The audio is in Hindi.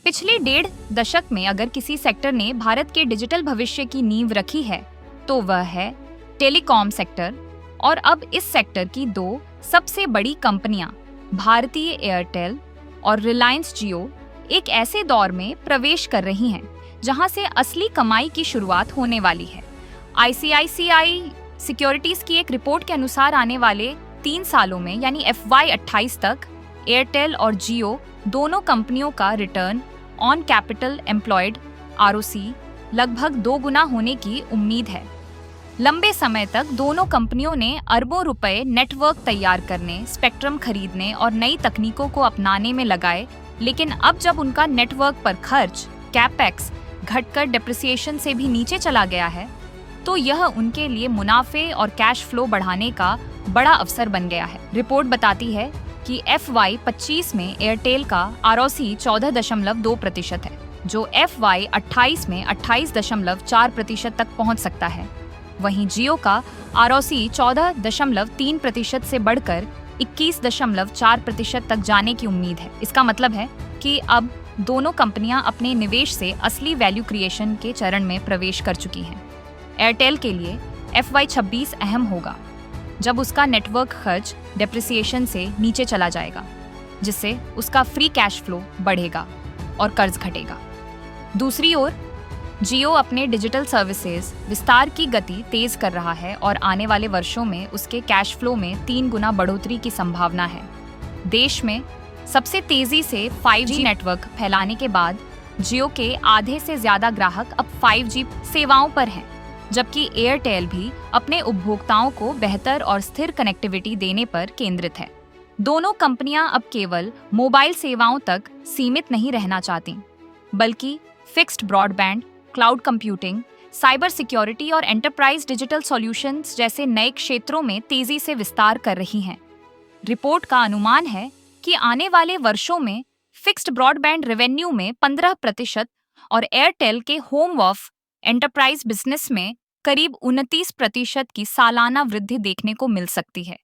पिछले 1.5 दशक में अगर किसी सेक्टर ने भारत के डिजिटल भविष्य की नींव रखी है तो वह है टेलीकॉम सेक्टर। और अब इस सेक्टर की दो सबसे बड़ी कंपनियां भारतीय एयरटेल और रिलायंस जियो एक ऐसे दौर में प्रवेश कर रही हैं जहां से असली कमाई की शुरुआत होने वाली है। आईसीआईसीआई सिक्योरिटीज की एक रिपोर्ट के अनुसार आने वाले 3 सालों में यानी FY28 तक एयरटेल और जियो दोनों कंपनियों का return on capital employed ROC लगभग 2 गुना होने की उम्मीद है। लंबे समय तक दोनों कंपनियों ने अरबों रुपए नेटवर्क तैयार करने, स्पेक्ट्रम खरीदने और नई तकनीकों को अपनाने में लगाए, लेकिन अब जब उनका नेटवर्क पर खर्च कैपेक्स घटकर डिप्रिसिएशन से भी नीचे चला गया है, तो यह उनके लिए मुनाफे और कैश फ्लो बढ़ाने का बड़ा अवसर बन गया है। रिपोर्ट बताती है कि FY25 में एयरटेल का ROC 14.2% है, जो FY28 में 28.4% तक पहुंच सकता है। वहीं जियो का ROC 14.3% से बढ़कर 21.4% तक जाने की उम्मीद है। इसका मतलब है कि अब दोनों कंपनियां अपने निवेश से असली वैल्यू क्रिएशन के चरण में प्रवेश कर चुकी हैं। एयरटेल के लिए FY26 अहम होगा, जब उसका नेटवर्क खर्च डिप्रिसिएशन से नीचे चला जाएगा, जिससे उसका फ्री कैश फ्लो बढ़ेगा और कर्ज घटेगा। दूसरी ओर जियो अपने डिजिटल सर्विसेज विस्तार की गति तेज कर रहा है और आने वाले वर्षों में उसके कैश फ्लो में 3 गुना बढ़ोतरी की संभावना है। देश में सबसे तेजी से 5G नेटवर्क फैलाने के बाद जियो के आधे से ज्यादा ग्राहक अब 5G सेवाओं पर हैं, जबकि एयरटेल भी अपने उपभोक्ताओं को बेहतर और स्थिर कनेक्टिविटी देने पर केंद्रित है। दोनों कंपनियां अब केवल मोबाइल सेवाओं तक सीमित नहीं रहना चाहती, बल्कि fixed broadband, cloud computing, cyber security और एंटरप्राइज डिजिटल सॉल्यूशंस जैसे नए क्षेत्रों में तेजी से विस्तार कर रही हैं। रिपोर्ट का अनुमान है कि आने वाले वर्षों में फिक्स्ड ब्रॉडबैंड रेवेन्यू में 15% और एयरटेल के होम ऑफ एंटरप्राइज बिजनेस में करीब 29% की सालाना वृद्धि देखने को मिल सकती है।